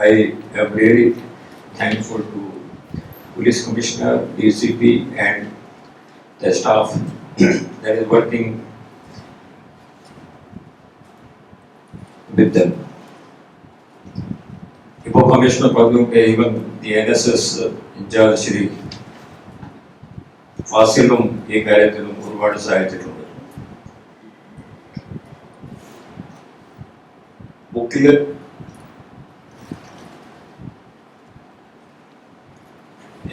I am really thankful to Police Commissioner, DCP, and the staff that is working with them. ഇപ്പോൾ commissioner പറഞ്ഞു even the NSS incharge Shri ഫാസിലും ഈ കാര്യത്തിലും ഒരുപാട് സഹായിച്ചിട്ടുണ്ട്. ബുക്കില്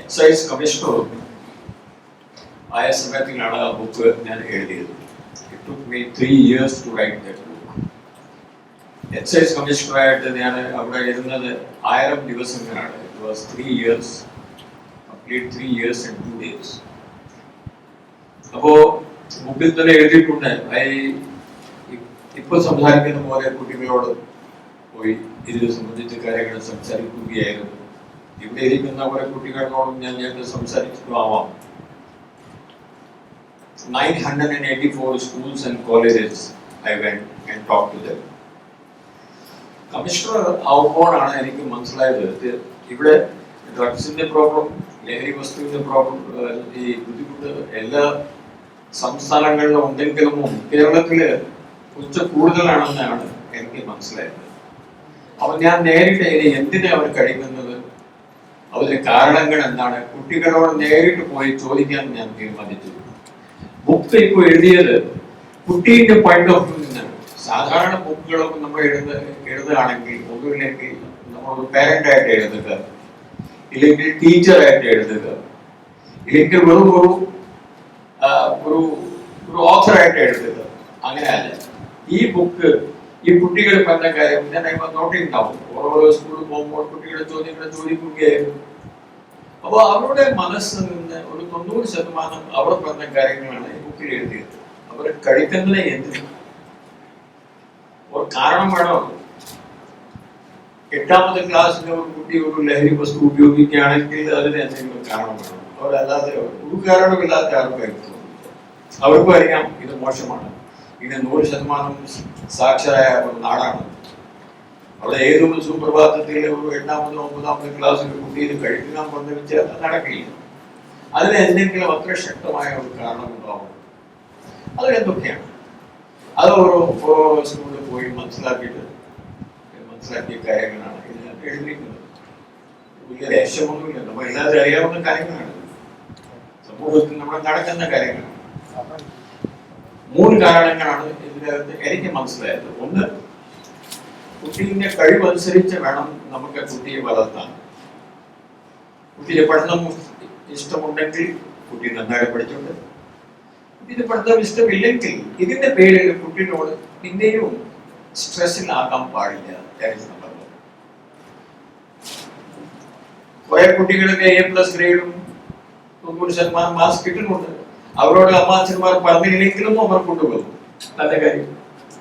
എക്സൈസ് കമ്മീഷണർ ആയ സമയത്തിലാണ് ആ ബുക്ക് ഞാൻ എഴുതിയത്. It took me 3 years to write that book. Excise കമ്മീഷണറായിട്ട് ഞാൻ അവിടെ ഇരുന്നത് 1000 ദിവസങ്ങളാണ്. It was 3 years, complete 3 years and 2 days. അപ്പോ ബുക്കിൽ തന്നെ എഴുതിയിട്ടുണ്ട്, ഇപ്പൊ സംസാരിക്കുന്ന പോലെ കുട്ടികളോട് പോയി ഇത് സംബന്ധിച്ച കാര്യങ്ങൾ സംസാരിക്കുകയായിരുന്നു. ഇവിടെ ഇരിക്കുന്ന കുറെ കുട്ടികളോടും ഞാൻ സംസാരിച്ചിട്ടും ആവാം. 984 schools and colleges I went and talked to them. Commissioner ആവുമ്പോഴാണ് എനിക്ക് മനസ്സിലായത് ഇവിടെ ഡ്രഗ്സിന്റെ പ്രോബ്ലം, ലഹരി വസ്തുവിന്റെ പ്രോബ്ലം, ഈ ബുദ്ധിമുട്ട് എല്ലാ സംസ്ഥാനങ്ങളിലും ഉണ്ടെങ്കിലും കേരളത്തില് കുറച്ച് കൂടുതലാണെന്നാണ് എനിക്ക് മനസ്സിലായത്. അപ്പൊ ഞാൻ നേരിട്ട് ഇനി എന്തിനാ അവർ കഴിക്കുന്നത്, അതിന്റെ കാരണങ്ങൾ എന്താണ്, കുട്ടികളോട് നേരിട്ട് പോയി ചോദിക്കാൻ ഞാൻ തീരുമാനിച്ചു. ബുക്ക് ഇപ്പോൾ എഴുതിയത് കുട്ടീന്റെ പോയിന്റ് ഓഫ് വ്യൂ നിന്നാണ്. സാധാരണ ബുക്കുകളൊക്കെ നമ്മൾ എഴുതുകയാണെങ്കിൽ ഒന്നുമില്ലെങ്കിൽ നമ്മൾ പേരന്റ് ആയിട്ട് എഴുതുക, ഇല്ലെങ്കിൽ ടീച്ചറായിട്ട് എഴുതുക, ഇല്ലെങ്കിൽ വെറും ഒരു ഓഥറായിട്ട് എഴുതുക. അങ്ങനെയല്ല ഈ ബുക്ക്. ഈ കുട്ടികൾ പറഞ്ഞ കാര്യം ഞാൻ നോട്ടിണ്ടാവും. ഓരോ സ്കൂളിൽ പോകുമ്പോൾ കുട്ടികളെ ചോദ്യങ്ങളെ ചോദിക്കുകയായിരുന്നു. അപ്പോൾ അവരുടെ മനസ്സിൽ നിന്ന് ഒരു 90% അവർ പറഞ്ഞ കാര്യങ്ങളാണ് ഈ ബുക്കിൽ എഴുതിയത്. അവർ കഴിക്കുന്നതിനെ എന്തിന് ഒരു കാരണം വേണോ? 8ാമത്തെ ക്ലാസ്സിലെ ഒരു കുട്ടി ഒരു ലഹരി വസ്തു ഉപയോഗിക്കുകയാണെങ്കിൽ അതിന് എന്തെങ്കിലും കാരണം വേണം. അവരല്ലാതെ ഒരു കാരണമില്ലാത്ത ആരും കഴിക്കുന്നു. അവർക്കും അറിയാം ഇത് മോശമാണ്. ഇത് 100% സാക്ഷരമായ ഒരു നാടാണ്. അവിടെ ഏതൊരു സുപ്രഭാതത്തിൽ ഒരു 8ാമതോ 9ാമത്തെ ക്ലാസ്സിൽ കുട്ടി ഇത് കഴിക്കാൻ പറഞ്ഞു വെച്ചാൽ അത് നടക്കില്ല. അതിന് എന്തെങ്കിലും അത്ര ശക്തമായ ഒരു കാരണം ഉണ്ടാവും. അതിലെന്തൊക്കെയാണ് അത് ഓരോ സ്കൂളിൽ പോയി മനസ്സിലാക്കിയ കാര്യങ്ങളാണ് ഇത് ഞാൻ എഴുതിയിരിക്കുന്നത്. വലിയ രഹസ്യമൊന്നുമില്ല, നമ്മൾ എല്ലാവരും അറിയാവുന്ന കാര്യങ്ങളാണ്, സമൂഹത്തിൽ നമ്മൾ നടക്കുന്ന കാര്യങ്ങളാണ്. 3 കാരണങ്ങളാണ് ഇതിനകത്ത് എനിക്ക് മനസ്സിലായത്. ഒന്ന്, കുട്ടീന്റെ കഴിവനുസരിച്ച് വേണം നമുക്ക് കുട്ടിയെ വളർത്താൻ. കുട്ടിയെ പഠനം ഇഷ്ടമുണ്ടെങ്കിൽ കുട്ടി നന്നായി പഠിച്ചുണ്ട്. കുട്ടിയുടെ പഠനം ഇഷ്ടമില്ലെങ്കിൽ ഇതിന്റെ പേരിൽ കുട്ടിയോട് പിന്നെയും സ്ട്രെസ്സിലാകാൻ പാടില്ല. കുറെ കുട്ടികൾക്ക് A+ ഗ്രേഡും 90% മാർക്ക് കിട്ടുന്നുണ്ട്. അവരോട് അമ്മാച്ചന്മാർ പറഞ്ഞില്ലെങ്കിലും അവർ കൊണ്ടുപോകും. നല്ല കാര്യം,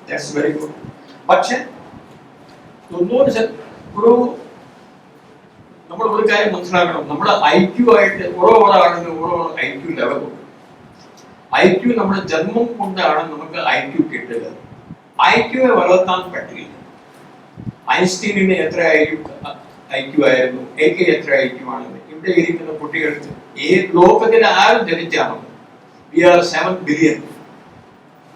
ദാറ്റ്സ് വെരി ഗുഡ്. പക്ഷെ 90% നമ്മൾ ഒരു കാര്യം മനസ്സിലാക്കണം, നമ്മുടെ IQ ആയിട്ട് ഓരോ ആളുകൾ ഓരോ IQ ലെവലും. IQ നമ്മുടെ ജന്മം കൊണ്ടാണ് നമുക്ക് IQ കിട്ടുക. IQ വളർത്താൻ പറ്റില്ല. ഐൻസ്റ്റീനിന് എത്ര IQ ആയിരുന്നു, AK എത്ര IQ ആണെന്ന് ഇവിടെ ഇരിക്കുന്ന കുട്ടികൾക്ക് ലോകത്തിൽ ആരും ജനിച്ചാണോ? We are 7 billion.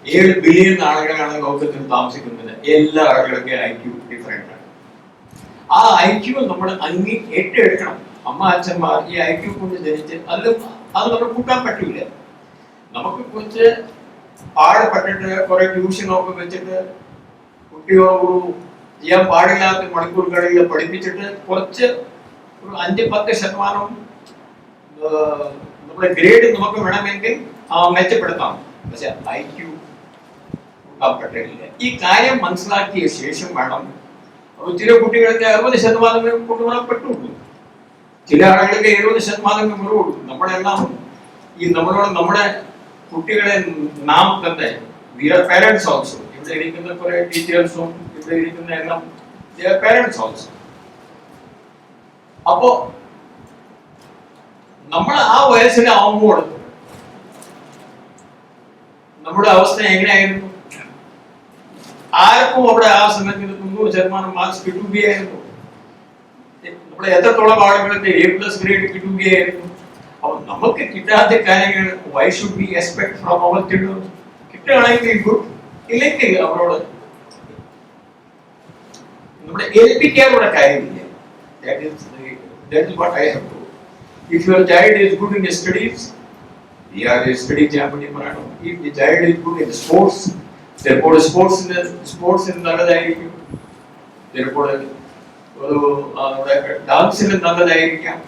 7 ബില്യൺ ആളുകളാണ് ലോകത്തിൽ താമസിക്കുന്നത്. എല്ലാ ആളുകളുടെ IQ ഡിഫറെന്റ് ആണ്. ആ IQ നമ്മൾ ഏറ്റെടുക്കണം. അച്ഛന്മാർ ഈ IQ കൊണ്ട് ജനിച്ച് അത് നമ്മൾ കൂട്ടാൻ പറ്റില്ല. നമുക്ക് കുറച്ച് പാടപ്പെട്ടിട്ട് കുറെ ട്യൂഷനൊക്കെ വെച്ചിട്ട് കുട്ടികളോട് ചെയ്യാൻ പാടില്ലാത്ത മണിക്കൂറുകളിൽ പഠിപ്പിച്ചിട്ട് കുറച്ച് ഒരു 5-10% നമ്മുടെ ഗ്രേഡ് നമുക്ക് വേണമെങ്കിൽ മെച്ചപ്പെടുത്താം. പക്ഷെ IQ കൂട്ടാൻ പറ്റില്ല. ഈ കാര്യം മനസ്സിലാക്കിയ ശേഷം വേണം. ചില കുട്ടികൾക്ക് 60% കൊണ്ടുപോകാൻ പറ്റുള്ളൂ, ചില ആളുകൾക്ക് 70% കുറവുള്ളൂ. നമ്മളെല്ലാം ഈ നമ്മുടെ കുട്ടികളെ നാം തന്നെ we are parents also. ഇവിടെ ഇരിക്കുന്ന കുറെ ടീച്ചേഴ്സും ഇവിടെ ഇരിക്കുന്ന എല്ലാം they are parents also. അപ്പോ നമ്മൾ ആ വയസ്സിലാവുമ്പോൾ നമ്മുടെ അവസ്ഥ എങ്ങനെയായിരുന്നു? ആർക്കും അവിടെ ആ സമയത്ത് 90% മാർക്സ് കിട്ടുകയായിരുന്നു. നമ്മൾ എത്രത്തോളം ആളുകൾക്ക് A+ ഗ്രേഡ് കിട്ടുകയായിരുന്നു. അപ്പൊ നമുക്ക് കിട്ടാത്ത കാര്യങ്ങൾ why should we expect from our children? കിട്ടുകയാണെങ്കിൽ ഗുഡ്, ഇല്ലെങ്കിൽ അവരോട് നമ്മുടെ ഏൽപ്പിക്കാനുള്ള കാര്യമില്ല. That is what I have to. If your child is good in studies, we are a study champion. If the child is good in sports, therefore sports in നല്ലതായിരിക്കും. therefore ഒരു ഡാൻസിൽ നല്ലതായിരിക്കാം.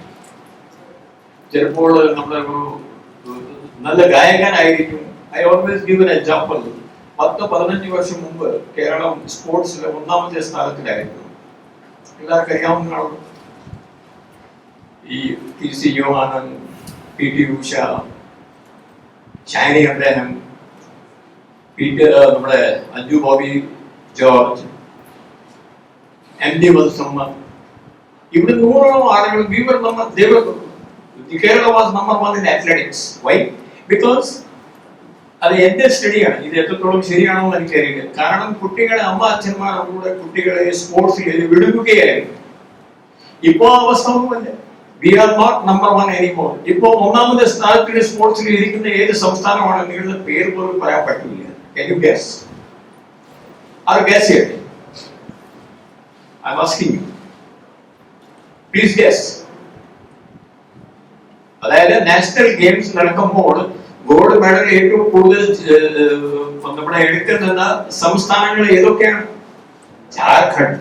ചിലപ്പോൾ നമ്മൾ നല്ല ഗായകനായിരിക്കും. I always give an example. 10-15 വർഷം മുമ്പ് കേരളം സ്പോർട്സിലെ 1ാമത്തെ സ്ഥാനത്തിലായിരുന്നു. എല്ലാവർക്കും അറിയാവുന്നതാണ്. ഈ PC Yohannan, PT Usha, Shani Abraham, നമ്മുടെ അഞ്ജു ബോബി ജോർജ്, MD വത്സമ്മ, ഇവിടെ 100ഓളം ആളുകൾ Kerala was number 1 in athletics. Why? Because അത് എന്റെ സ്റ്റഡിയാണ്. ഇത് എത്രത്തോളം ശരിയാണോ എന്ന് എനിക്കറിയില്ല. കാരണം കുട്ടികളെ അമ്മ അച്ഛന്മാർ അവരുടെ കുട്ടികളെ സ്പോർട്സിൽ വിടുകയായിരുന്നു. ഇപ്പോ അവസ്ഥ ഒന്നുമല്ല. We are not number 1 anymore. ഇപ്പോ 1ാമത്തെ സ്ഥാനത്തിൽ സ്പോർട്സിൽ ഇരിക്കുന്ന ഏത് സംസ്ഥാനമാണ് നിങ്ങളുടെ പേര് പോലും പറയാൻ പറ്റില്ല. Can you guess? Or guess it? I'm asking you. Please guess. അതായത് നാഷണൽ ഗെയിംസ് നടക്കുമ്പോൾ ഗോൾഡ് മെഡൽ ഏറ്റവും കൂടുതൽ നമ്മുടെ എടുക്കുന്ന സംസ്ഥാനങ്ങൾ ഏതൊക്കെയാണ്? ജാർഖണ്ഡ്,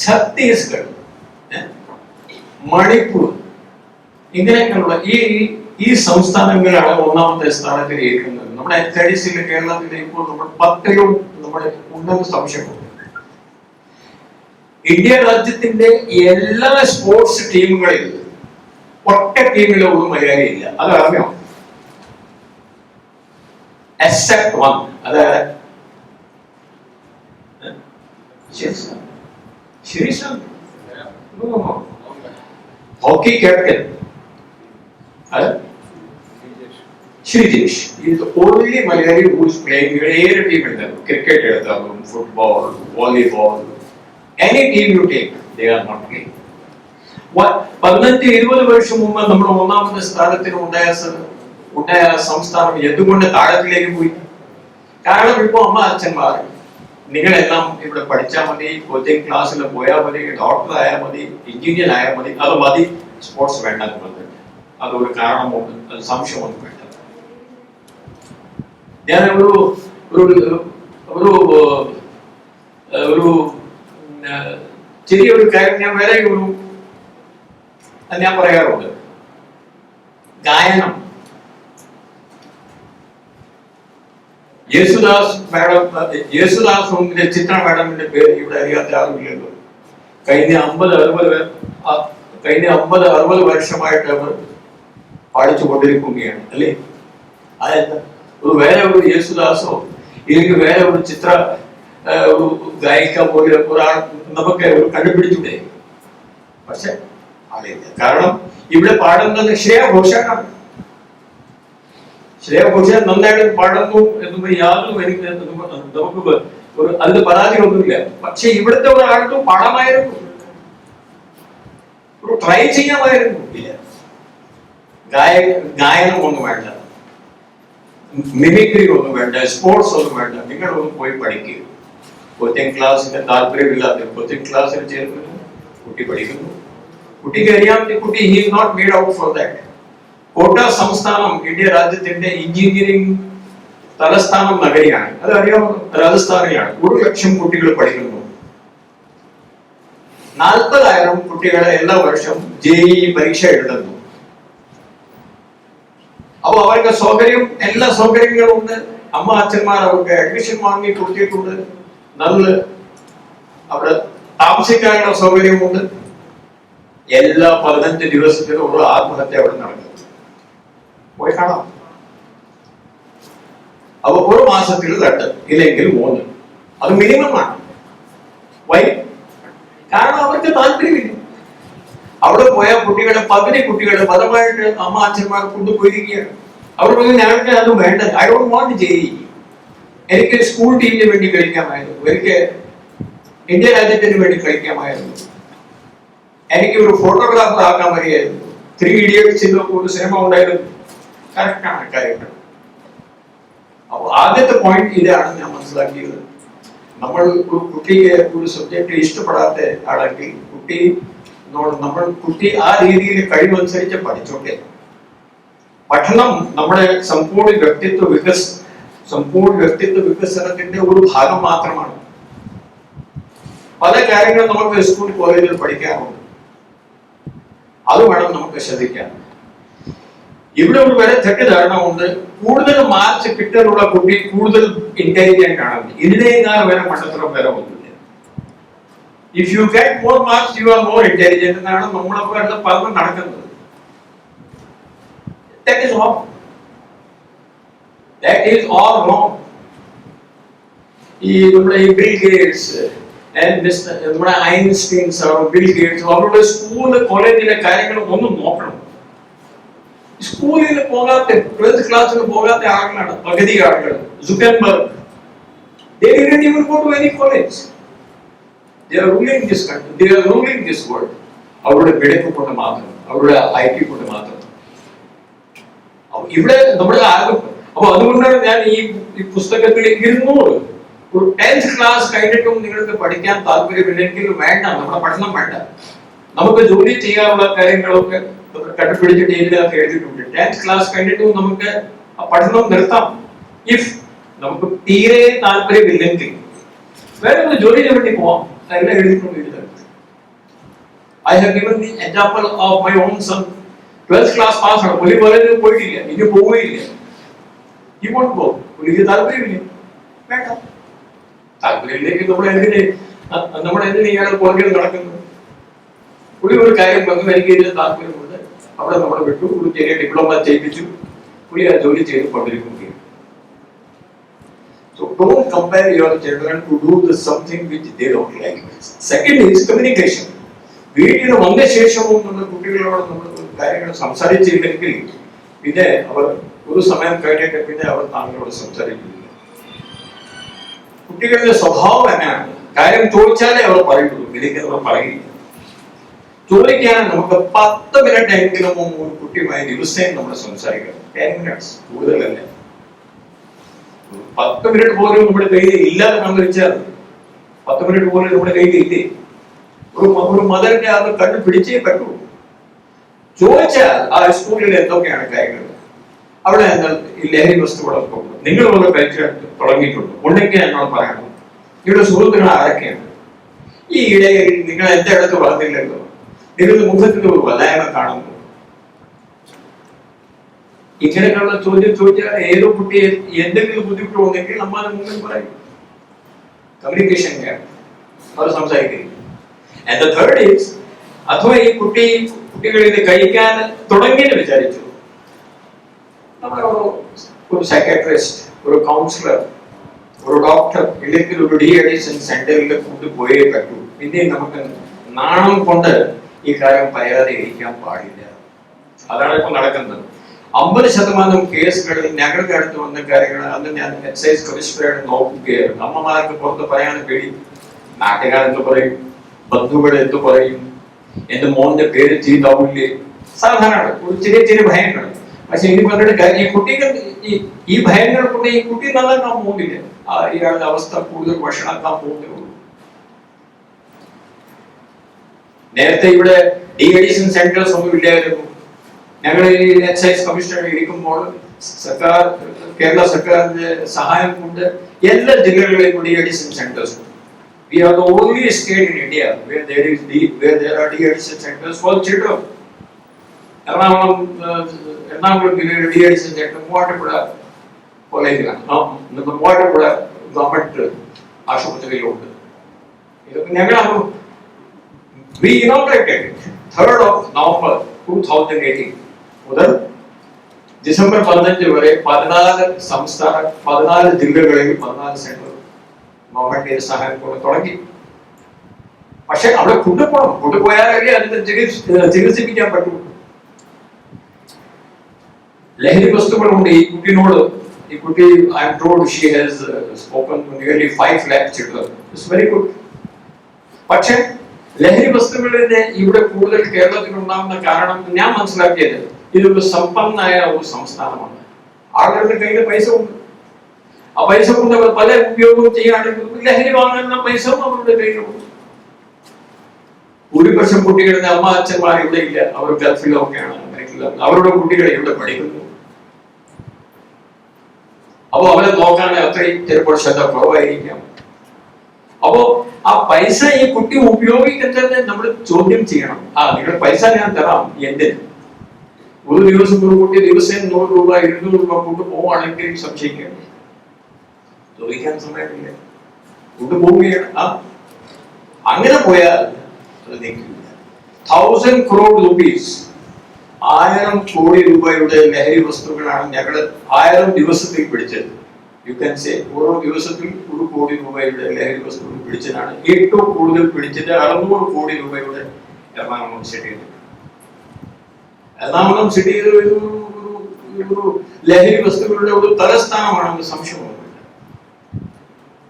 ഛത്തീസ്ഗഡ്, മണിപ്പൂർ, ഇങ്ങനെയൊക്കെയുള്ള ഈ സംസ്ഥാനങ്ങളാണ് 1ാമത്തെ സ്ഥാനത്തിൽ ഇരിക്കുന്നത്. നമ്മുടെ അത്ലറ്റിക്സിൽ കേരളത്തിൽ ഇപ്പോൾ നമ്മൾ 10ലും നമ്മുടെ ഉന്നത സംശയമുണ്ട്. ഇന്ത്യ രാജ്യത്തിന്റെ എല്ലാ സ്പോർട്സ് ടീമുകളിൽ ഒറ്റ ടീമിലെ ഒരു മലയാളിയില്ല. അത് അറിയാം. എക്സെപ്റ്റ് 1. അതായത് hockey captain Sreejesh is the only Malayali who is playing in any team in them. Cricket, football, volleyball, any team you take, they are not playing. 15-20 വർഷം മുമ്പ് നമ്മൾ 1ാമത്തെ സ്ഥാനത്തിന് ഉണ്ടായ സംസ്ഥാനം എന്തുകൊണ്ട് താഴത്തിലേക്ക് പോയി? കാരണം ഇപ്പൊ അമ്മ അച്ഛന്മാർ നിങ്ങളെല്ലാം ഇവിടെ പഠിച്ചാൽ മതി, കോച്ചിങ് ക്ലാസ്സിൽ പോയാൽ മതി, ഡോക്ടർ ആയാൽ മതി, എഞ്ചിനീയർ ആയാൽ മതി, അത് മതി, സ്പോർട്സ് വേണ്ട എന്നുള്ളത്. അതൊരു കാരണമുണ്ട്, അത് സംശയമൊന്നും വേണ്ട. ഞാൻ ഒരു ചെറിയൊരു കാര്യം ഞാൻ വേറെ ഞാൻ പറയാറുണ്ട്. ഗായനം. യേശുദാസും ചിത്ര മാഡമിന്റെ പേര് ഇവിടെ അറിയാത്ത ആരുമില്ലല്ലോ. കഴിഞ്ഞ 50-60 വർഷമായിട്ട് അവർ പാടിച്ചു കൊണ്ടിരിക്കുകയാണ് അല്ലേ? അതെന്താ ഒരു വേറെ ഒരു യേശുദാസോ ഇല്ലെങ്കിൽ വേറെ ഒരു ചിത്ര ഒരു ഗായിക പോലെ ഒരാൾ നമുക്ക് കണ്ടുപിടിച്ചൂടെ? പക്ഷെ ആളില്ല. കാരണം ഇവിടെ പാടുന്നത് ശ്രേയ ഘോഷാണ്. ശ്രേയ ഘോഷാൻ നന്നായിട്ട് പാടുന്നു എന്നും യാതൊന്നും എനിക്ക് നമുക്ക് അതിന് പരാതിയൊന്നുമില്ല. പക്ഷെ ഇവിടുത്തെ ഒരാൾക്കും പാടാമായിരുന്നു, ഒരു ട്രൈ ചെയ്യാമായിരുന്നു. ഇല്ല, ഗായനം ഒന്നും വേണ്ട, മിമിക്രി ഒന്നും വേണ്ട, സ്പോർട്സ് ഒന്നും വേണ്ട. നിങ്ങളൊന്നും പോയി പഠിക്കുക. കോച്ചിങ് ക്ലാസ്സിന് താല്പര്യമില്ലാത്ത കോച്ചിങ് ക്ലാസ്സിൽ ചേർക്കുന്നു, കുട്ടി പഠിക്കുന്നു. കുട്ടിക്ക് അറിയാവുന്ന കുട്ടി he is not made out for that. കോട്ട സംസ്ഥാനം ഇന്ത്യ രാജ്യത്തിന്റെ എഞ്ചിനീയറിംഗ് തലസ്ഥാനം നഗരിയാണ്. അത് അറിയാവുന്ന രാജസ്ഥാനിലാണ്. 1 ലക്ഷം കുട്ടികൾ പഠിക്കുന്നു. 40,000 കുട്ടികളെ എല്ലാ വർഷം JEE പരീക്ഷ എഴുതുന്നു. അപ്പൊ അവർക്ക് എല്ലാ സൗകര്യങ്ങളും ഉണ്ട്. അമ്മ അച്ഛന്മാർ അവർക്ക് അഡ്മിഷൻ വാങ്ങി കൊടുത്തിട്ടുണ്ട്. നല്ല അവിടെ താമസിക്കാനുള്ള സൗകര്യമുണ്ട്. എല്ലാ 15 ദിവസത്തിലും ഒരു ആത്മഹത്യ അവിടെ നടക്കുന്നു. പോയി കാണാം. അപ്പൊ 1 മാസത്തിൽ 2 ഇല്ലെങ്കിൽ 3, അത് മിനിമം ആണ്. വൈ? കാരണം അവർക്ക് താല്പര്യമില്ല. അവിടെ പോയ പകുതി കുട്ടികളെ പദമായിട്ട് അമ്മ അച്ഛന്മാർ കൊണ്ടുപോയിരിക്കുകയാണ്. അവർ പറഞ്ഞു ഞങ്ങൾക്ക് അത് വേണ്ട, ഐ ഡോണ്ട് വാണ്ട് JEE. എനിക്ക് സ്കൂൾ ടീമിന് വേണ്ടി കളിക്കാമായിരുന്നു, എനിക്ക് ഇന്ത്യ രാജ്യത്തിന് വേണ്ടി കളിക്കാമായിരുന്നു. എനിക്ക് ഒരു ഫോട്ടോഗ്രാഫർ ആക്കാൻ വരികയായിരുന്നു. 3 ഇഡിയറ്റ്സിൽ ഒരു സിനിമ ഉണ്ടായിരുന്നു. കറക്റ്റാണ് കാര്യങ്ങൾ. അപ്പോൾ ആദ്യത്തെ പോയിന്റ് ഇതാണ് ഞാൻ മനസ്സിലാക്കിയത്. നമ്മൾ ഒരു കുട്ടിയെ ഒരു സബ്ജക്റ്റ് ഇഷ്ടപ്പെടാത്ത ആണെങ്കിൽ കുട്ടി ആ രീതിയിൽ കഴിവനുസരിച്ച് പഠിച്ചോട്ടെ. പഠനം നമ്മുടെ സമ്പൂർണ്ണ വ്യക്തിത്വ വികസനത്തിന്റെ ഒരു ഭാഗം മാത്രമാണ്. പല കാര്യങ്ങളും നമുക്ക് സ്കൂൾ കോളേജിൽ പഠിക്കാറുണ്ട്. അത് വേണം നമുക്ക് ശ്രദ്ധിക്കാൻ. ഇവിടെ ഒരു വരെ തെറ്റിദ്ധാരണ ഉണ്ട്. കൂടുതൽ മാർക്സ് കിട്ടാനുള്ള കുട്ടി കൂടുതൽ ഇന്റലിജന്റ് ആണ്. ഇതിനേക്കാൾ വരെ മണ്ടത്തരം വരെ ഒന്നുമില്ല. If you get more marks you are more intelligent എന്നാണ് നമ്മളൊക്കെ പറഞ്ഞ് നടക്കുന്നത്. That is wrong. That is all wrong. നമ്മുടെ ബിൽ ഗേറ്റ്സ് നമ്മുടെ ഐൻസ്റ്റീൻസ് ബിൽ ഗേറ്റ്സ് അവരുടെ സ്കൂള് കോളേജിലെ കാര്യങ്ങൾ ഒന്നും നോക്കണം. സ്കൂളിൽ പോകാത്ത 12th ക്ലാസ്സിൽ പോകാത്ത ആളുകളാണ് പകുതി ആളുകൾ. Zuckerberg, they didn't even go to any college. They are ruling this country. They are ruling this world. അവരുടെ മെഡിക്കൽ കൊണ്ട് മാത്രം, അവരുടെ IT കൊണ്ട് മാത്രം. ഇവിടെ നമ്മുടെ ആർക്കും. അപ്പൊ അതുകൊണ്ടാണ് ഞാൻ ഈ പുസ്തകത്തിൽ 200 ഒരു 10th ക്ലാസ് കഴിഞ്ഞിട്ടും നിങ്ങൾക്ക് പഠിക്കാൻ താല്പര്യമില്ലെങ്കിൽ വേണ്ട, നമ്മുടെ പഠനം വേണ്ട. നമുക്ക് ജോലി ചെയ്യാനുള്ള കാര്യങ്ങളൊക്കെ കണ്ടുപിടിച്ചിട്ട് ഇതിനകത്ത് എഴുതിയിട്ടുണ്ട്. 10th ക്ലാസ് കഴിഞ്ഞിട്ടും നമുക്ക് പഠനം നിർത്താം. ഇഫ് നമുക്ക് തീരെ താല്പര്യമില്ലെങ്കിൽ വേറെ ഒരു ജോലിക്ക് വേണ്ടി പോവാം. അതെല്ലാം എഴുതിയിട്ടുണ്ട് ഇതിനകത്ത്. I have given the example of my own son. 12th class pass ആണ്. പുള്ളി കോളേജിൽ പോയിട്ടില്ല, ഇനി പോവുകയില്ല. ഈ കൊണ്ട് പോകും. പുള്ളിക്ക് താല്പര്യമില്ല, വേണ്ട. താല്പര്യമില്ലെങ്കിൽ നമ്മളെന്തിന് ഇയാൾ പുറകിൽ നടക്കുന്നത്? പുള്ളി ഒരു കാര്യം പറഞ്ഞു, എനിക്ക് ഇതിന് താല്പര്യമുണ്ട്, അവിടെ നമ്മൾ വിട്ടു. പുള്ളി ചെറിയ ഡിപ്ലോമ ചെയ്യിപ്പിച്ചു, പുള്ളി ആ ജോലി ചെയ്ത് കൊണ്ടിരിക്കുകയാണ്. So don't compare your children to do something which they don't like. Second is communication. വീട്ടിൽ വന്ന ശേഷവും നമ്മൾ കുട്ടികളോട് നമ്മൾ കാര്യങ്ങൾ സംസാരിച്ചില്ലെങ്കിൽ പിന്നെ അവർ ഒരു സമയം കഴിഞ്ഞിട്ട് പിന്നെ അവർ താങ്കളോട് സംസാരിക്കുന്നില്ല. കുട്ടികളുടെ സ്വഭാവം എങ്ങനെയാണ്? കാര്യം ചോദിച്ചാലേ അവർ പറയുള്ളൂ, ഇല്ലെങ്കിൽ അവർ പറയില്ല. ചോദിക്കാൻ നമുക്ക് 10 മിനിറ്റ് എങ്കിലും ഒരു കുട്ടിയുമായി ദിവസവും നമ്മൾ സംസാരിക്കണം. 10 മിനിറ്റ്സ് കൂടുതലല്ല. 10 മിനിറ്റ് പോലും നമ്മുടെ കയ്യിൽ ഇല്ലാതെ സംഭവിച്ചാൽ 10 മിനിറ്റ് പോലും നമ്മുടെ കയ്യിൽ ഇല്ലേ? ഒരു മദറിന്റെ അത് കണ്ടു പിടിച്ചേ പറ്റൂ. ചോദിച്ചാൽ ആ സ്കൂളിൽ എന്തൊക്കെയാണ് കാര്യങ്ങൾ, അവിടെ ഈ ലഹരി വസ്തുക്കളൊക്കെ ഉണ്ട്, നിങ്ങൾ വന്ന് കഴിച്ച് തുടങ്ങിയിട്ടുണ്ട് ഉണ്ടെങ്കിൽ എന്നോട് പറയണം. നിങ്ങളുടെ സുഹൃത്തുക്കൾ ആരൊക്കെയാണ്? ഈ ഇടയിൽ നിങ്ങൾ എന്റെ അടുത്ത് വളർന്നില്ലല്ലോ, നിങ്ങളുടെ മുഖത്തിൽ ഒരു വല്ലായ്മ കാണുന്നു. ഇങ്ങനെയുള്ള ചോദ്യം ചോദിച്ചാൽ ഏതോ കുട്ടി എന്തെങ്കിലും ബുദ്ധിമുട്ടുണ്ടെങ്കിൽ നമ്മൾ മുന്നിൽ പറയും. കമ്മ്യൂണിക്കേഷൻ അവർ സംസാരിക്കില്ല. And the third is, അഥവാ ഈ കുട്ടികൾ ഇത് കഴിക്കാൻ തുടങ്ങിയെന്ന് വിചാരിച്ചു, ഒരു സൈക്കാട്രിസ്റ്റ്, ഒരു കൗൺസിലർ, ഒരു ഡോക്ടർ ഇല്ലെങ്കിൽ ഒരു ഡി അഡിക്ഷൻ സെന്ററിൽ കൊണ്ടുപോയേ പറ്റൂ. പിന്നെ നമുക്ക് നാണം കൊണ്ട് ഈ കാര്യം പറയാതെ ഇരിക്കാൻ പാടില്ല. അതാണ് ഇപ്പൊ നടക്കുന്നത്. 50% കേസുകളിൽ ഞങ്ങളുടെ അടുത്ത് വന്ന കാര്യങ്ങൾ അന്ന് ഞാൻ എക്സൈസ് കമ്മീഷണറെ നോക്കുകയായിരുന്നു. അമ്മമാർക്ക് പുറത്ത് പറയാൻ പേടി. നാട്ടുകാരെന്ത് പറയും, ബന്ധുക്കൾ എന്ത് പറയും, എന്റെ മോന്റെ പേര് ചെയ്താവില്ലേ, സാധാരണ ഒരു ചെറിയ ഭയങ്ങൾ. പക്ഷെ ഇനി പറഞ്ഞിട്ട് ഈ കുട്ടിക്ക് ഈ ഭയങ്ങൾ കൊണ്ട് ഈ കുട്ടി നന്നാക്കാൻ പോകുന്നില്ല. ഇയാളുടെ അവസ്ഥ കൂടുതൽ വഷളാക്കാൻ പോകുന്നേ ഉള്ളൂ. നേരത്തെ ഇവിടെ ഡി അഡിക്ഷൻ സെന്റേഴ്സ് ഒന്നും ഇല്ലായിരുന്നു. ഞങ്ങൾ ഈ എക്സൈസ് കമ്മീഷണർ ഇരിക്കുമ്പോൾ കേരള സർക്കാരിന്റെ സഹായം കൊണ്ട് എല്ലാ ജില്ലകളിലും de addiction centres. We are the only state in India where there are de-addiction centers for children. Ernakulam de-addiction center, Moovattupuzha കോളേജിലാണ്, Moovattupuzha ഗവൺമെന്റ് ആശുപത്രിയിലുണ്ട്. ഇതൊക്കെ ഞങ്ങൾ we inaugurated 3rd of November 2018 മുതൽ ഡിസംബർ 15 വരെ 14 ജില്ലകളിൽ 14 സെന്റർ ഗവൺമെന്റ് സഹായം കൊണ്ട് തുടങ്ങി. പക്ഷെ അവിടെ കൊണ്ടുപോയാലേ അതിന് ചികിത്സിപ്പിക്കാൻ പറ്റുള്ളൂ. ലഹരി വസ്തുക്കളുണ്ട് ഈ കുട്ടിനോട്. ഈ കുട്ടി I am told she has spoken to nearly 5 lakh children. It's very good. പക്ഷെ ലഹരി വസ്തുക്കളിന്റെ ഇവിടെ കൂടുതൽ കേരളത്തിൽ ഉണ്ടാകുന്ന കാരണം ഞാൻ മനസ്സിലാക്കിയത് ഇതൊരു സമ്പന്നായ ഒരു സംസ്ഥാനമാണ്. ആളുകളുടെ കയ്യിൽ പൈസ ഉണ്ട്. ആ പൈസ കൊണ്ട് അവർ പല ഉപയോഗവും ചെയ്യുകയാണെങ്കിൽ ലഹരി വാങ്ങാനുള്ള പൈസ അവരുടെ കയ്യിലുണ്ട്. ഭൂരിപക്ഷം കുട്ടികളുടെ അമ്മ അച്ഛന്മാർ ഇവിടെ ഇല്ല, അവർ ഗൾഫിലൊക്കെയാണ്, അമേരിക്കയിലാണ്. അവരുടെ കുട്ടികൾ ഇവിടെ പഠിക്കുന്നു. അപ്പൊ അവരെ നോക്കാൻ അത്രയും ചിലപ്പോൾ ശ്രദ്ധ കുറവായിരിക്കാം. അപ്പോ ആ പൈസ ഈ കുട്ടി ഉപയോഗിക്കുന്നത് നമ്മൾ ചോദ്യം ചെയ്യണം. നിങ്ങൾ പൈസ ഞാൻ തരാം, എന്തിന്? ഒരു ദിവസം ഒരു കുട്ടി ദിവസം 100 രൂപ 200 രൂപ കൊണ്ട് പോവുകയാണെങ്കിൽ സംശയിക്കണം. ചോദിക്കാൻ സമയമില്ല, കൊണ്ടുപോവുകയാണ്. അങ്ങനെ പോയാൽ 1000 crore rupees 1000 കോടി രൂപയുടെ ലഹരി വസ്തുക്കളാണ് ഞങ്ങൾ 1000 ദിവസത്തിൽ പിടിച്ചത്. യു ക്യാൻ സേ ഓരോ ദിവസത്തിൽ 1 കോടി രൂപയുടെ ലഹരി വസ്തുക്കൾ പിടിച്ചതാണ്. ഏറ്റവും കൂടുതൽ പിടിച്ചത് 600 കോടി രൂപയുടെ എറണാകുളം സിറ്റിയിൽ. എറണാകുളം സിറ്റിയിൽ ഒരു ലഹരി വസ്തുക്കളുടെ ഒരു തലസ്ഥാനമാണെന്ന് സംശയമൊന്നുമില്ല.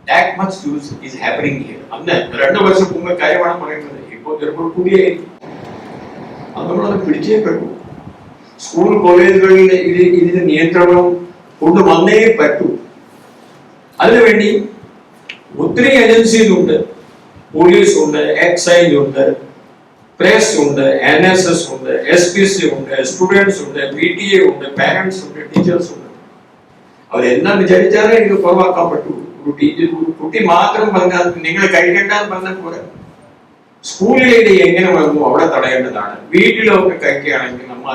That much use is happening here. അന്ന് 2 വർഷം മുമ്പ് കാര്യമാണ് പറയുന്നത്. ഇപ്പോൾ ചിലപ്പോൾ കൂടിയായിരിക്കും. അത് നമ്മളത് പിടിച്ചേ പറ്റൂ. സ്കൂൾ കോളേജുകളിൽ ഇതിന് നിയന്ത്രണം കൊണ്ടുവന്നേ പറ്റൂ. അതിനുവേണ്ടി ഒത്തിരി ഏജൻസീസ് ഉണ്ട്. പോലീസ് ഉണ്ട്, എക്സൈസ് ഉണ്ട്, പ്രസ് ഉണ്ട്, NSS ഉണ്ട്, SPC ഉണ്ട്, സ്റ്റുഡൻസ് ഉണ്ട്, PTA ഉണ്ട്, പാരന്റ്സ് ഉണ്ട്, ടീച്ചേഴ്സ് ഉണ്ട്. അവരെല്ലാം വിചാരിച്ചാലേ ഇത് കുറവാക്കാൻ പറ്റൂ. ഒരു ടീച്ചർ കുട്ടി മാത്രം പറഞ്ഞാൽ നിങ്ങൾ കഴിക്കേണ്ടെന്ന് പറഞ്ഞാൽ പോലെ സ്കൂളിലേക്ക് എങ്ങനെ വന്നു അവിടെ തടയേണ്ടതാണ്. വീട്ടിലൊക്കെ കഴിക്കുകയാണെങ്കിൽ അമ്മ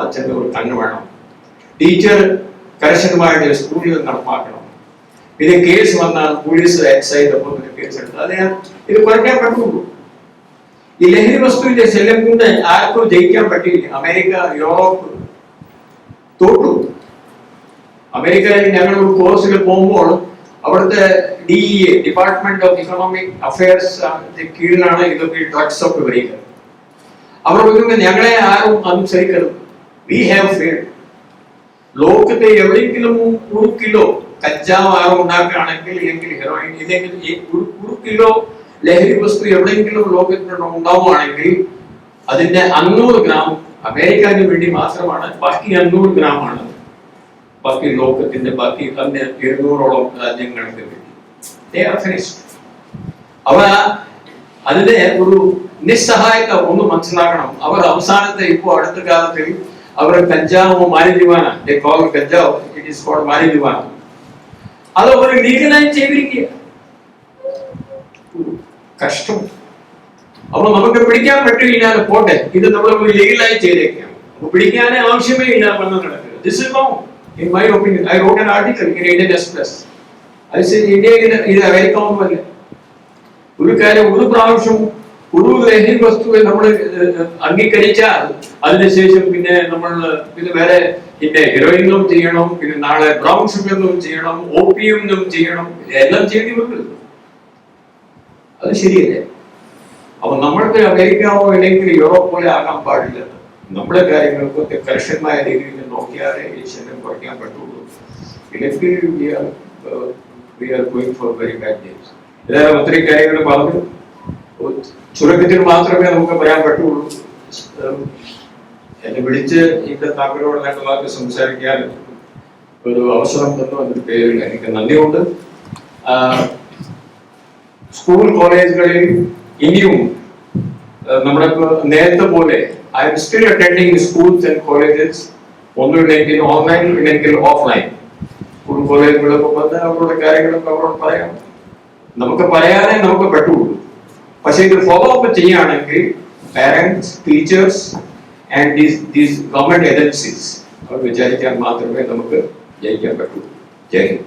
അച്ഛൻ്റെ ഒരു കണ്ണ് വേണം. ടീച്ചർ കർശനമായിട്ട് സ്കൂളിൽ നടപ്പാക്കണം. പിന്നെ കേസ് വന്നാൽ പോലീസ് എക്സൈസ് ഒപ്പം കേസ് എടുത്ത് അത് ഇത് കുറയ്ക്കാൻ പറ്റുള്ളൂ. ഈ ലഹരി വസ്തുവിന്റെ ശല്യം കൊണ്ട് ആർക്കും ജയിക്കാൻ പറ്റിയില്ല. അമേരിക്ക, യൂറോപ്പ് തോട്ടു. അമേരിക്കയിൽ ഞങ്ങൾ ഒരു കോഴ്സിൽ പോകുമ്പോൾ അവിടുത്തെ DEA, department of economic affairs കീഴിലാണ് ഇതൊക്കെ ഡ്രഗ്സ് ഒക്കെ വരിക. അവർ പറയുന്നത് ഞങ്ങളെ ആരും അനുസരിക്കരുത്. We have failed. ലോകത്തെ എവിടെയെങ്കിലും 1 കിലോ കഞ്ചാവ് ആരും ഉണ്ടാക്കുകയാണെങ്കിൽ, ഇല്ലെങ്കിൽ ഹെറോയിൻ, ഇല്ലെങ്കിൽ 1 കിലോ ലഹരി വസ്തു എവിടെയെങ്കിലും ലോകത്തിൽ ഉണ്ടാവുകയാണെങ്കിൽ അതിന്റെ 500 ഗ്രാം അമേരിക്കന് വേണ്ടി മാത്രമാണ്. ബാക്കി 500 ഗ്രാമാണ് ബാക്കി ലോകത്തിന്റെ ബാക്കി 200ഓളം രാജ്യങ്ങൾക്ക് വേണ്ടി. അവ അതിന്റെ ഒരു നിസ്സഹായത ഒന്ന് മനസ്സിലാക്കണം. അവർ അവസാനത്തെ ഇപ്പോ അടുത്ത കാലത്തിൽ അവർ കഞ്ചാവ് മാരിജുവാന, കഞ്ചാവ് ഇറ്റ് ഈസ് കോൾഡ് മാരിജുവാന, അത് അവർ ലീഗലായി ചെയ്തിരിക്കുക. കഷ്ടം. അപ്പൊ നമുക്ക് പിടിക്കാൻ പറ്റില്ല, പോട്ടെ, ഇത് നമ്മൾ ലീഗലായി ചെയ്തേക്കാം. അപ്പൊ പിടിക്കാനേ ആവശ്യമേ ഇല്ല എന്ന് നടക്കുക. This is wrong in my opinion. I wrote an article in Indian Express. I said ഇന്ത്യയിൽ ഇത് അമേരിക്ക ഒന്നുമല്ല. ഒരു കാര്യം ഒരു പ്രാവശ്യം ഒരു ലഹരി വസ്തുവെ നമ്മൾ അംഗീകരിച്ചാൽ അതിനുശേഷം പിന്നെ നമ്മൾ പിന്നെ വേറെ പിന്നെ ഹെറോയിനും ചെയ്യണം, പിന്നെ നാളെ ബ്രൗൺ ഷുഗറിനും ചെയ്യണം, ഓപ്പിയമിനും ചെയ്യണം, എല്ലാം ചെയ്യേണ്ടി വരും. അത് ശരിയല്ലേ? അപ്പൊ നമ്മൾക്ക് അമേരിക്കയോ അല്ലെങ്കിൽ യൂറോപ്പ് പോലെ ആകാൻ പാടില്ല. നമ്മുടെ കാര്യങ്ങൾക്കൊക്കെ കർശനമായ രീതിയിൽ നോക്കിയാലേ ഈ ശല്യം കുറയ്ക്കാൻ പറ്റുള്ളൂ. ഇല്ലെങ്കിൽ we are going for very bad days. ഇതെല്ലാം ഒത്തിരി കാര്യങ്ങൾ പറഞ്ഞു. ചുരുക്കത്തിൽ മാത്രമേ നമുക്ക് പറയാൻ പറ്റുള്ളൂ. എന്നെ വിളിച്ച് ഇവിടെ താങ്കളോട് രണ്ട് വാക്ക് സംസാരിക്കാൻ ഒരു അവസരം തന്നു. അതിന്റെ പേരിൽ എനിക്ക് നന്ദിയുണ്ട്. സ്കൂൾ കോളേജുകളിൽ ഇനിയും നമ്മുടെ നേരത്തെ പോലെ I am still attending schools and colleges, ഒന്നുമില്ലെങ്കിൽ ഓൺലൈൻ ഇല്ലെങ്കിൽ ഓഫ്ലൈൻ. സ്കൂൾ കോളേജുകളൊക്കെ വന്ന് അവരുടെ കാര്യങ്ങളൊക്കെ അവരോട് പറയാം. നമുക്ക് പറയാനേ നമുക്ക് പറ്റുള്ളൂ. പക്ഷെ ഇത് ഫോളോ അപ്പ് ചെയ്യുകയാണെങ്കിൽ parents, teachers and these government agencies അവർ വിചാരിക്കാൻ മാത്രമേ നമുക്ക് ജയിക്കാൻ പറ്റൂ. ജയ് ഹിന്ദ്.